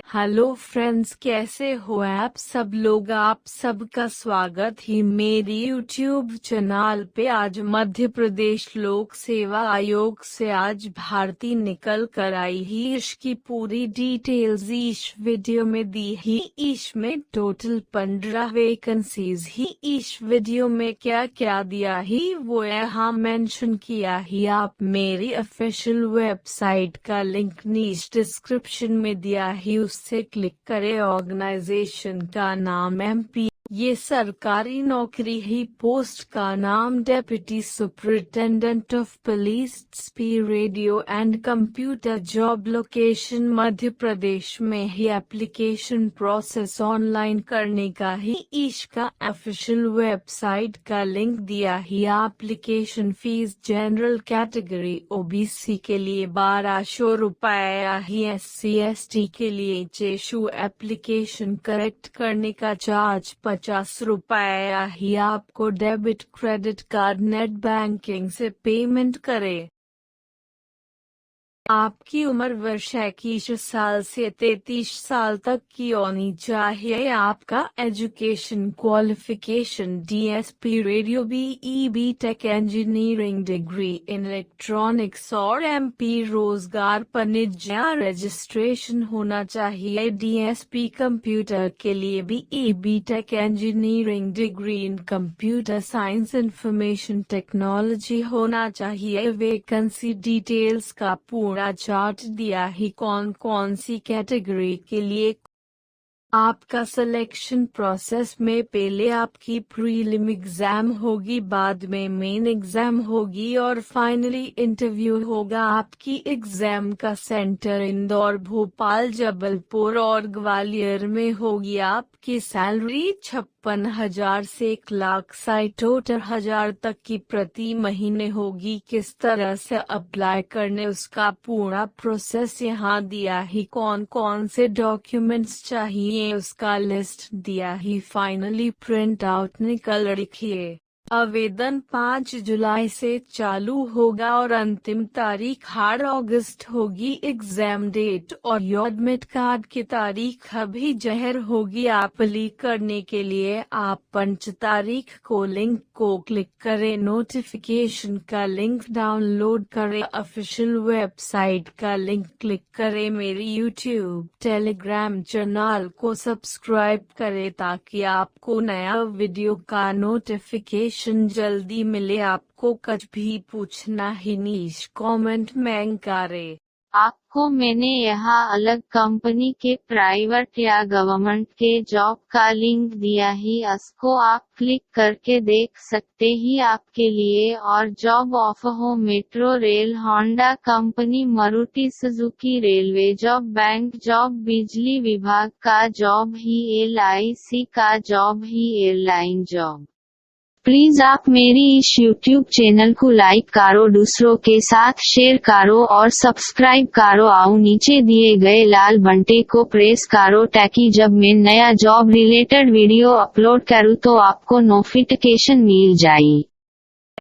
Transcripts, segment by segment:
Hello friends, कैसे हो आप सब लोग। आप सबका स्वागत ही मेरी यूट्यूब चैनल पे। आज मध्य प्रदेश लोक सेवा आयोग से आज भर्ती निकल कर आई ही। इसकी पूरी डिटेल्स इस वीडियो में दी ही। इसमें टोटल 15 वैकेंसीज ही। इस वीडियो में क्या क्या दिया ही वो यहाँ मेंशन किया ही। आप मेरी ऑफिशियल वेबसाइट का लिंक नीचे डिस्क्रिप्शन में दिया ही, उससे क्लिक करें। ऑर्गेनाइजेशन का नाम MP। ये सरकारी नौकरी ही। पोस्ट का नाम deputy superintendent of police SP radio and computer. Job location Madhya Pradesh में ही। एप्लीकेशन प्रोसेस ऑनलाइन करने का ही। इसका ऑफिशियल वेबसाइट का लिंक दिया ही। Application fees general category OBC के लिए 1200 रुपया ही। SC ST के लिए 600। एप्लीकेशन करेक्ट करने का चार्ज 50 रुपया ही। आपको debit credit card net banking से पेमेंट करें। आपकी उम्र वर्ष 21 साल से 33 साल तक की होनी चाहिए। आपका education qualification DSP radio BE BTech engineering degree in electronics और MP रोजगार पर निजता रजिस्ट्रेशन होना चाहिए। DSP कंप्यूटर के लिए BE BTech engineering degree in computer science information technology होना चाहिए। वैकेंसी डिटेल्स का पूरा चार्ट दिया ही। कौन कौन सी कैटेगरी के लिए आपका सिलेक्शन प्रोसेस में पहले आपकी प्रीलिम एग्जाम होगी, बाद में मेन एग्जाम होगी और फाइनली इंटरव्यू होगा। आपकी एग्जाम का सेंटर इंदौर, भोपाल, जबलपुर और ग्वालियर में होगी। आपकी सैलरी 56,000 से 1,67,000 तक की प्रति महीने होगी। किस तरह से अप्लाई करने उसका पूरा प्रोसेस यहाँ दिया ही। कौन कौन से डॉक्यूमेंट्स चाहिए उसका लिस्ट दिया ही। फाइनली प्रिंट आउट निकल रखिए। आवेदन 5 जुलाई से चालू होगा और अंतिम तारीख 8 अगस्त होगी। एग्जाम डेट और एडमिट कार्ड की तारीख अभी जाहिर होगी। अप्लाई करने के लिए आप 5 तारीख को लिंक को क्लिक करें। नोटिफिकेशन का लिंक डाउनलोड करें। ऑफिशियल वेबसाइट का लिंक क्लिक करें। मेरी यूट्यूब टेलीग्राम चैनल को सब्सक्राइब करें ताकि आपको नया वीडियो का नोटिफिकेशन जल्दी मिले। आपको कुछ भी पूछना ही नीचे कमेंट में करें। आपको मैंने यहाँ अलग कंपनी के प्राइवेट या गवर्नमेंट के जॉब का लिंक दिया ही। इसको आप क्लिक करके देख सकते ही आपके लिए और जॉब ऑफर हो। Metro rail, Honda company, Maruti Suzuki, railway job, bank job, बिजली विभाग का जॉब ही, LIC का job he, airline job. Please आप मेरी इस YouTube चैनल को लाइक करो, दूसरों के साथ शेयर करो और सब्सक्राइब करो। आओ नीचे दिए गए लाल बटन को प्रेस करो ताकि जब मैं नया जॉब रिलेटेड वीडियो अपलोड करूं तो आपको नोटिफिकेशन मिल जाए।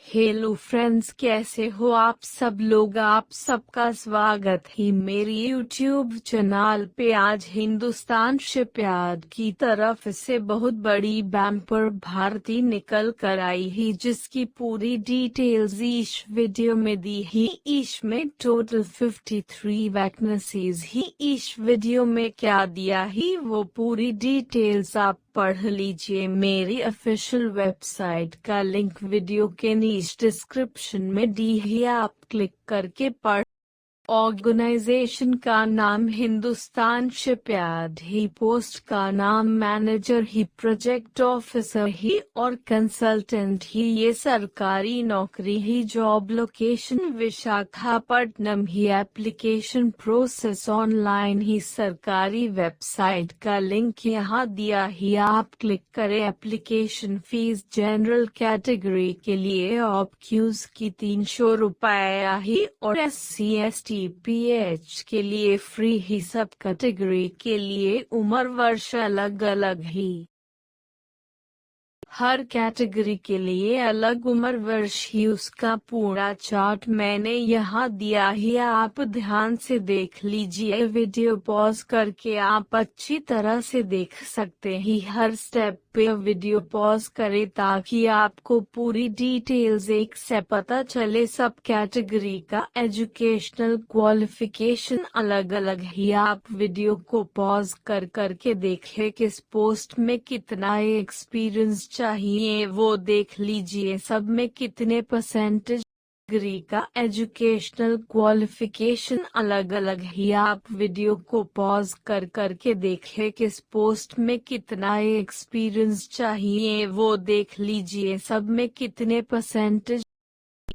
हेलो फ्रेंड्स, कैसे हो आप सब लोग। आप सबका स्वागत है मेरी यूट्यूब चैनल पे। आज हिंदुस्तान शिपयार्ड की तरफ से बहुत बड़ी बम्पर भर्ती निकल कर आई है, जिसकी पूरी डिटेल्स इस वीडियो में दी ही। इसमें टोटल 53 वैकेंसीज ही। इस वीडियो में क्या दिया ही वो पूरी डिटेल्स आप पढ़ लीजिए। मेरी ऑफिशियल वेबसाइट का लिंक वीडियो के नीचे डिस्क्रिप्शन में दी है, आप क्लिक करके पढ़। ऑर्गेनाइजेशन का नाम हिंदुस्तान शिपयार्ड ही। पोस्ट का नाम मैनेजर ही, प्रोजेक्ट ऑफिसर ही और कंसल्टेंट ही। ये सरकारी नौकरी ही। जॉब लोकेशन विशाखापट्टनम ही। एप्लीकेशन प्रोसेस ऑनलाइन ही। सरकारी वेबसाइट का लिंक यहाँ दिया ही, आप क्लिक करें। एप्लीकेशन फीस जनरल कैटेगरी के लिए ऑब्क्यूज की 300 रुपया ही और SC ST PH के लिए फ्री ही। सब कैटेगरी के लिए उम्र वर्ष अलग अलग ही। हर कैटेगरी के लिए अलग उम्र वर्ष ही उसका पूरा चार्ट मैंने यहाँ दिया है, आप ध्यान से देख लीजिए। वीडियो पॉज करके आप अच्छी तरह से देख सकते हैं। हर स्टेप पे वीडियो पॉज करें ताकि आपको पूरी डिटेल्स एक से पता चले। सब कैटेगरी का एजुकेशनल क्वालिफिकेशन अलग अलग है। आप वीडियो को पॉज कर करके देखें किस पोस्ट में कितना एक्सपीरियंस चाहिए वो देख लीजिए। सब में कितने परसेंटेज डिग्री का एजुकेशनल क्वालिफिकेशन अलग अलग है। आप वीडियो को पॉज कर करके देखें किस पोस्ट में कितना एक्सपीरियंस चाहिए वो देख लीजिए। सब में कितने परसेंटेज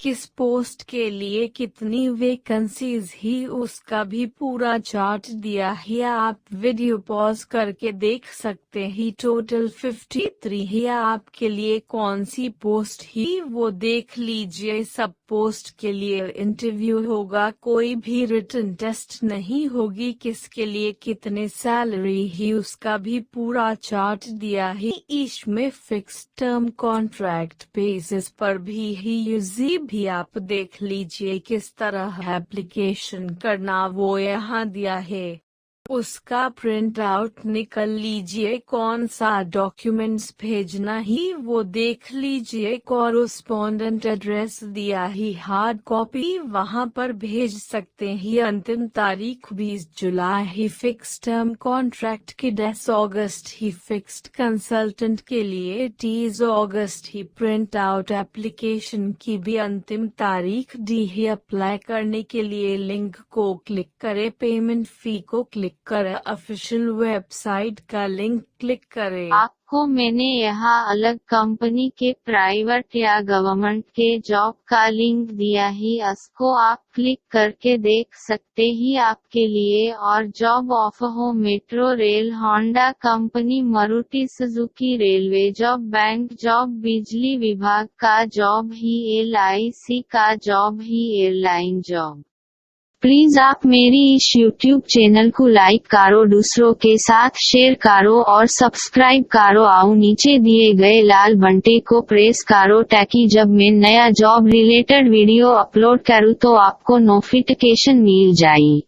किस पोस्ट के लिए कितनी वैकेंसीज ही उसका भी पूरा चार्ट दिया है। आप वीडियो पॉज करके देख सकते हैं। टोटल 53 है। आपके लिए कौन सी पोस्ट ही वो देख लीजिए। सब पोस्ट के लिए इंटरव्यू होगा, कोई भी रिटन टेस्ट नहीं होगी। किसके लिए कितने सैलरी ही उसका भी पूरा चार्ट दिया है। इसमें फिक्स टर्म कॉन्ट्रैक्ट बेसिस पर भी ही यूजी भी आप देख लीजिए किस तरह एप्लीकेशन करना वो यहाँ दिया है। उसका प्रिंट आउट निकल लीजिए। कौन सा डॉक्यूमेंट्स भेजना ही वो देख लीजिए। कॉरेस्पॉन्डेंट एड्रेस दिया ही, हार्ड कॉपी वहां पर भेज सकते हैं। अंतिम तारीख 20 जुलाई ही। फिक्स टर्म कॉन्ट्रैक्ट की 10 अगस्त ही। फिक्स्ड कंसल्टेंट के लिए 30 अगस्त ही। प्रिंट आउट एप्लीकेशन की भी अंतिम तारीख दी है। अप्लाई करने के लिए लिंक को क्लिक करें, पेमेंट फी को क्लिक करें, ऑफिशियल वेबसाइट का लिंक क्लिक करें। आपको मैंने यहाँ अलग कंपनी के प्राइवेट या गवर्नमेंट के जॉब का लिंक दिया ही, इसको आप क्लिक करके देख सकते ही आपके लिए और जॉब ऑफर हो। Metro rail, Honda company, Maruti Suzuki, railway job, bank job, बिजली विभाग का जॉब ही, LIC का job he, airline job. Please आप मेरी इस YouTube चैनल को लाइक करो, दूसरों के साथ शेयर करो और सब्सक्राइब करो। आओ नीचे दिए गए लाल बटन को प्रेस करो ताकि जब मैं नया जॉब रिलेटेड वीडियो अपलोड करूं तो आपको नोटिफिकेशन मिल जाए।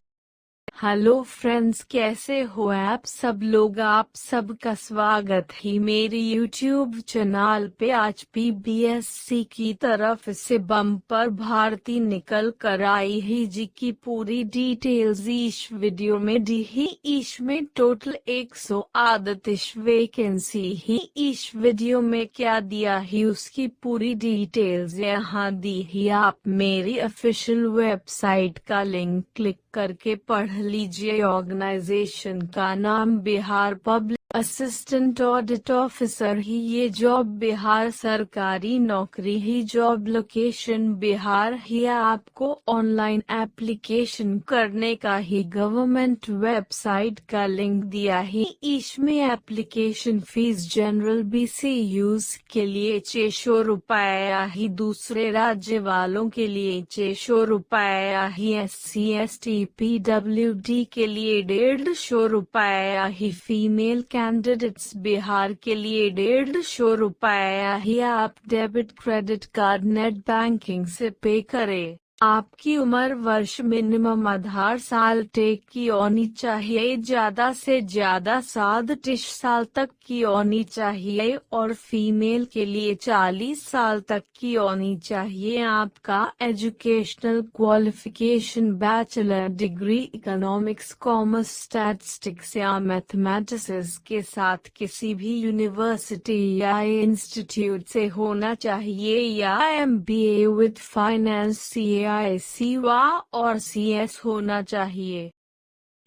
हेलो फ्रेंड्स, कैसे हो आप सब लोग। आप सबका स्वागत है मेरी YouTube चैनल पे। आज PBSC की तरफ से बम्पर भारती निकल कर आई है जी की पूरी डिटेल्स इस वीडियो में दी है। इसमें टोटल 138 वैकेंसी ही। इस वीडियो में क्या दिया है उसकी पूरी डिटेल्स यहाँ दी है। आप मेरी ऑफिशियल वेबसाइट का लिंक क्लिक करके पढ़ लीजिए। ऑर्गेनाइजेशन का नाम Bihar public assistant audit officer ही। ये जॉब बिहार सरकारी नौकरी ही। जॉब लोकेशन बिहार ही। आपको ऑनलाइन एप्लीकेशन करने का ही गवर्नमेंट वेबसाइट का लिंक दिया है। इसमें एप्लीकेशन फीस जनरल BC यूज के लिए 600 रुपया ही, दूसरे राज्य वालों के लिए 600 रुपया ही, SC ST PWD के लिए 150 रुपया ही, फीमेल कैंडिडेट्स बिहार के लिए 150 रुपया ही। आप debit credit card net banking से पे करें। आपकी उम्र वर्ष मिनिमम आधार साल टेक की होनी चाहिए, ज्यादा से ज्यादा 37 साल तक की होनी चाहिए और फीमेल के लिए 40 साल तक की होनी चाहिए। आपका educational qualification bachelor degree economics, commerce, statistics या मैथमेटिक्स के साथ किसी भी यूनिवर्सिटी या इंस्टीट्यूट से होना चाहिए या MBA विद फाइनेंस CICवा और CS होना चाहिए।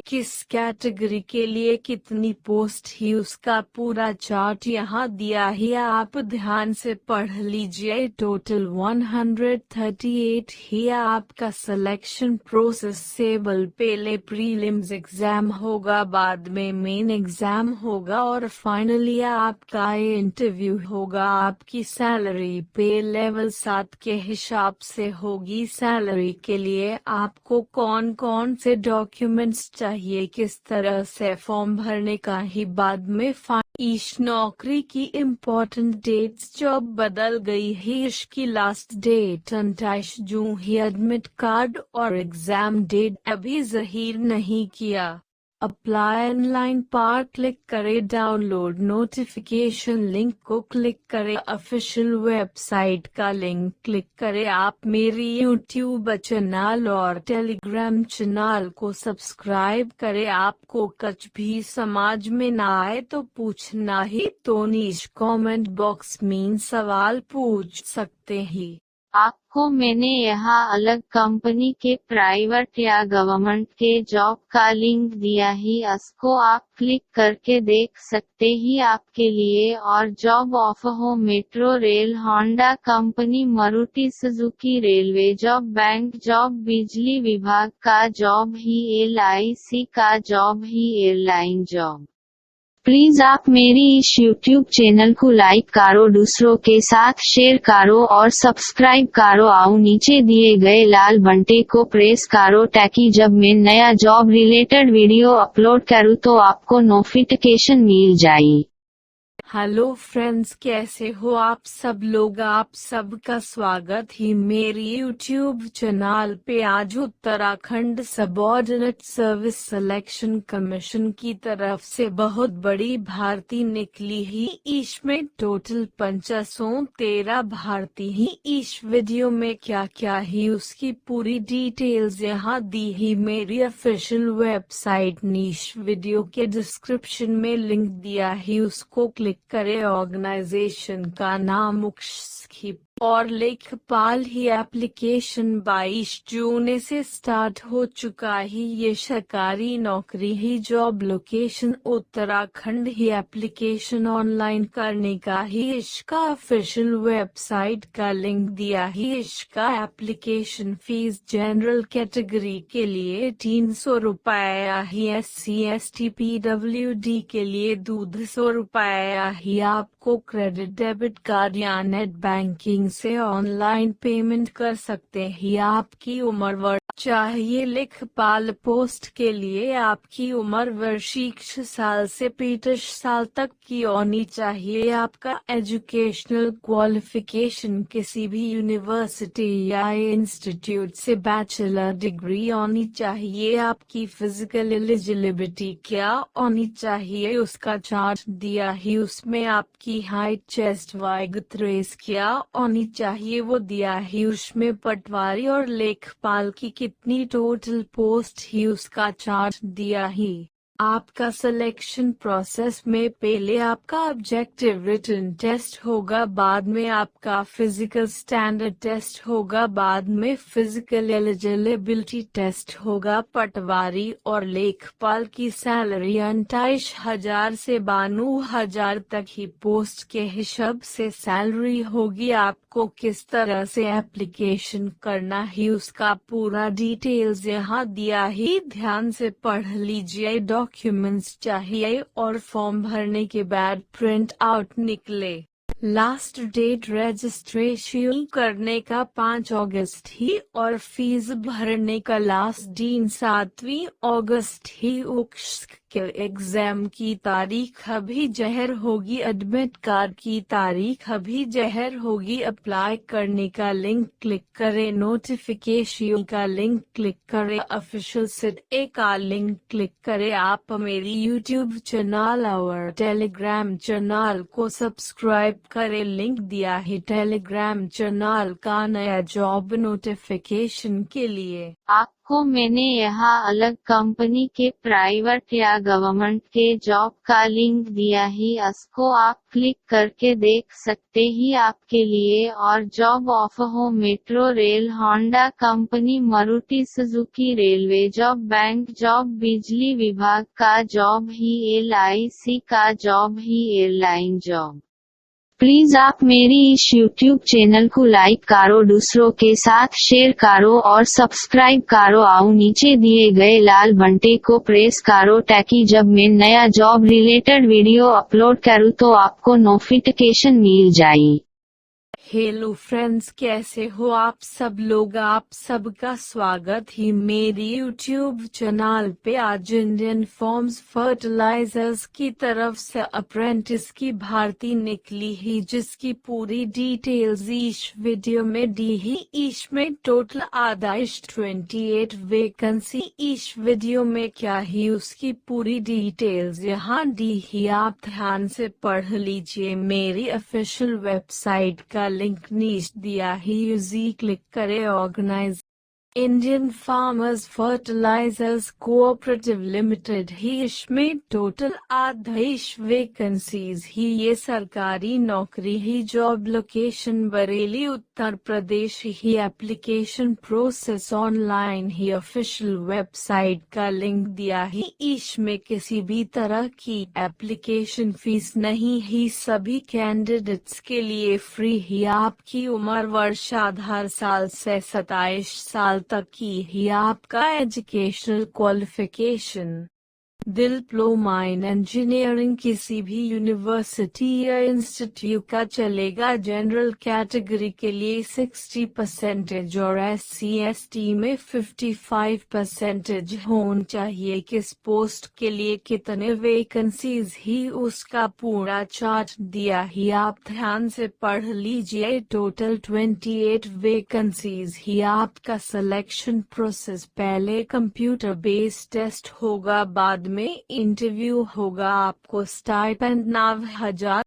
किस कैटेगरी के लिए कितनी पोस्ट ही उसका पूरा चार्ट यहाँ दिया है। आप ध्यान से पढ़ लीजिए। टोटल 138 ही। आपका सिलेक्शन प्रोसेस सेबल पहले प्रीलिम्स एग्जाम होगा, बाद में मेन एग्जाम होगा और फाइनली आपका इंटरव्यू होगा। आपकी सैलरी पे लेवल 7 के हिसाब से होगी। सैलरी के लिए आपको कौन कौन से डॉक्यूमेंट्स चाहिए, किस तरह से फॉर्म भरने का ही बाद में ईश नौकरी की इम्पोर्टेंट डेट्स जॉब बदल गई है। ईश की लास्ट डेट 28 जून ही। एडमिट कार्ड और एग्जाम डेट अभी जाहिर नहीं किया। अप्लाई ऑनलाइन पर क्लिक करें। डाउनलोड नोटिफिकेशन लिंक को क्लिक करें। ऑफिशियल वेबसाइट का लिंक क्लिक करें। आप मेरी यूट्यूब चैनल और टेलीग्राम चैनल को सब्सक्राइब करें। आपको कुछ भी समझ में ना आए तो पूछना ही तो नीचे कमेंट बॉक्स में सवाल पूछ सकते हैं। आपको मैंने यहाँ अलग कंपनी के प्राइवेट या गवर्नमेंट के जॉब का लिंक दिया ही, इसको आप क्लिक करके देख सकते ही आपके लिए। और जॉब ऑफर हो metro rail, Honda company, Maruti Suzuki, railway job, bank job, बिजली विभाग का जॉब ही, LIC का job he, airline job. Please आप मेरी इस यूट्यूब चैनल को लाइक करो, दूसरों के साथ शेयर करो और सब्सक्राइब करो। आओ नीचे दिए गए लाल बटन को प्रेस करो ताकि जब मैं नया जॉब रिलेटेड वीडियो अपलोड करूं तो आपको नोटिफिकेशन मिल जाए। हेलो फ्रेंड्स, कैसे हो आप सब लोग। आप सबका स्वागत ही मेरी यूट्यूब चैनल पे। आज Uttarakhand subordinate service selection commission की तरफ से बहुत बड़ी भर्ती निकली ही। इसमें टोटल 513 भर्ती ही। इस वीडियो में क्या क्या ही उसकी पूरी डिटेल्स यहाँ दी ही मेरी ऑफिशियल वेबसाइट ने। इस वीडियो के डिस्क्रिप्शन में लिंक दिया ही, उसको क्लिक करें। ऑर्गेनाइजेशन का नाम उक्सखिप और लेखपाल ही। एप्लीकेशन 22 जून से स्टार्ट हो चुका ही। ये सरकारी नौकरी ही। जॉब लोकेशन उत्तराखंड ही। एप्लीकेशन ऑनलाइन करने का ही इसका ऑफिशियल वेबसाइट का लिंक दिया ही। इसका एप्लीकेशन फीस जनरल कैटेगरी के लिए 300 रुपया ही। SC/ST PWD के लिए 200 रुपया ही। आपको क्रेडिट डेबिट कार्ड या नेट बैंकिंग से ऑनलाइन पेमेंट कर सकते हैं। आपकी उम्र वर्ष चाहिए। लेखपाल पोस्ट के लिए आपकी उम्र वर्ष 21 साल से 35 साल तक की होनी चाहिए। आपका एजुकेशनल क्वालिफिकेशन किसी भी यूनिवर्सिटी या इंस्टीट्यूट से बैचलर डिग्री होनी चाहिए। आपकी फिजिकल एलिजिबिलिटी क्या होनी चाहिए उसका चार्ट दिया ही। उसमें आपकी हाइट, चेस्ट, वाइग रेस क्या होनी चाहिए वो दिया ही। उसमें पटवारी और लेखपाल की कितनी टोटल पोस्ट ही उसका चार्ट दिया ही। आपका सिलेक्शन प्रोसेस में पहले आपका ऑब्जेक्टिव रिटन टेस्ट होगा, बाद में आपका फिजिकल स्टैंडर्ड टेस्ट होगा, बाद में फिजिकल एलिजिबिलिटी टेस्ट होगा। पटवारी और लेखपाल की सैलरी 28,000 से 92,000 तक ही पोस्ट के हिसाब से सैलरी होगी। आपको किस तरह से एप्लीकेशन करना ही उसका पूरा डिटेल्स यहाँ दिया ही। ध्यान से पढ़ लीजिए। डॉक्यूमेंट्स चाहिए और फॉर्म भरने के बाद प्रिंट आउट निकले। लास्ट डेट रजिस्ट्रेशन करने का 5 अगस्त ही और फीस भरने का लास्ट दिन 7 अगस्त ही। के एग्जाम की तारीख अभी जाहिर होगी। एडमिट कार्ड की तारीख अभी जाहिर होगी। अप्लाई करने का लिंक क्लिक करें। नोटिफिकेशन का लिंक क्लिक करें। ऑफिशियल साइट का लिंक क्लिक करें। आप मेरी यूट्यूब चैनल और टेलीग्राम चैनल को सब्सक्राइब करें। लिंक दिया है टेलीग्राम चैनल का नया जॉब नोटिफिकेशन के लिए। आपको मैंने यहाँ अलग कंपनी के प्राइवेट या गवर्नमेंट के जॉब का लिंक दिया ही, इसको आप क्लिक करके देख सकते ही आपके लिए। और जॉब ऑफर हो metro rail, Honda company, Maruti Suzuki, railway job, bank job, बिजली विभाग का जॉब ही, LIC का job he, airline job. Please आप मेरी इस यूट्यूब चैनल को लाइक करो, दूसरों के साथ शेयर करो और सब्सक्राइब करो। आओ नीचे दिए गए लाल बटन को प्रेस करो ताकि जब मैं नया जॉब रिलेटेड वीडियो अपलोड करूं तो आपको नोटिफिकेशन मिल जाए। हेलो फ्रेंड्स, कैसे हो आप सब लोग। आप सबका स्वागत ही मेरी यूट्यूब चैनल पे। आज इंडियन फार्म्स फर्टिलाइजर्स की तरफ से अप्रेंटिस की भर्ती निकली ही, जिसकी पूरी डिटेल्स इस वीडियो में दी ही। इसमें टोटल आदाइश 28 वैकेंसी इस वीडियो में क्या ही उसकी पूरी डिटेल्स यहाँ दी ही। आप ध्यान से पढ़ लीजिए। मेरी ऑफिशियल वेबसाइट का लिंक नीचे दिया ही, यूजी क्लिक करें। Organise Indian farmers fertilisers cooperative limited ही, इसमें टोटल 28 वैकेंसीज ही। ये सरकारी नौकरी ही। जॉब लोकेशन बरेली उत्तर प्रदेश ही। एप्लीकेशन प्रोसेस ऑनलाइन ही। ऑफिशियल वेबसाइट का लिंक दिया ही। इसमें किसी भी तरह की एप्लीकेशन फीस नहीं ही। सभी कैंडिडेट्स के लिए फ्री ही। आपकी उम्र वर्ष आधार साल से 27 साल तक की ही। आपका educational qualification diploma in engineering किसी भी यूनिवर्सिटी या इंस्टीट्यूट का चलेगा। जनरल कैटेगरी के लिए 60% और SC/ST में 55% होना चाहिए। किस पोस्ट के लिए कितने वैकेंसीज ही, उसका पूरा चार्ट दिया ही। आप ध्यान से पढ़ लीजिए। टोटल 28 वैकेंसीज ही। आपका सिलेक्शन प्रोसेस पहले कंप्यूटर बेस्ड टेस्ट होगा, बाद में इंटरव्यू होगा। आपको स्टाइपेंड 9,000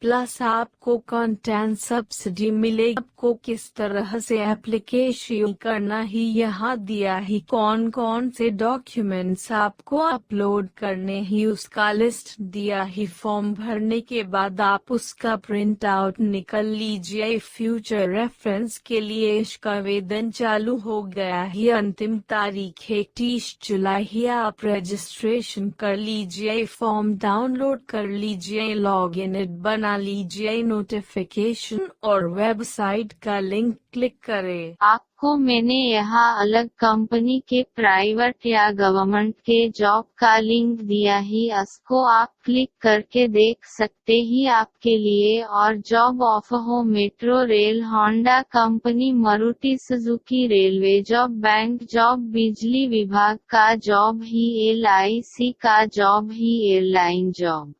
प्लस आपको कंटेंट सब्सिडी मिलेगी। आपको किस तरह से एप्लीकेशन करना ही यहाँ दिया ही। कौन कौन से डॉक्यूमेंट्स आपको अपलोड करने ही, उसका लिस्ट दिया ही। फॉर्म भरने के बाद आप उसका प्रिंट आउट निकल लीजिए। फ्यूचर रेफरेंस के लिए इसका आवेदन चालू हो गया ही। अंतिम तारीख है 30 जुलाई ही। आप रजिस्ट्रेशन कर लीजिए, फॉर्म डाउनलोड कर लीजिए, लॉग इन बना लीजिए। नोटिफिकेशन और वेबसाइट का लिंक क्लिक करें। आपको मैंने यहाँ अलग कंपनी के प्राइवेट या गवर्नमेंट के जॉब का लिंक दिया ही, उसको आप क्लिक करके देख सकते ही आपके लिए। और जॉब ऑफर हो metro rail, Honda company, Maruti Suzuki, railway job, bank job, बिजली विभाग का जॉब ही, LIC का job he, airline job.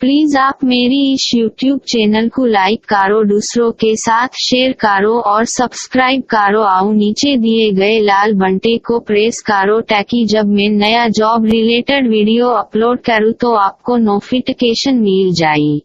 Please आप मेरी इस YouTube चैनल को लाइक करो, दूसरों के साथ शेयर करो और सब्सक्राइब करो। आओ नीचे दिए गए लाल बटन को प्रेस करो ताकि जब मैं नया जॉब रिलेटेड वीडियो अपलोड करूँ तो आपको नोटिफिकेशन मिल जाए।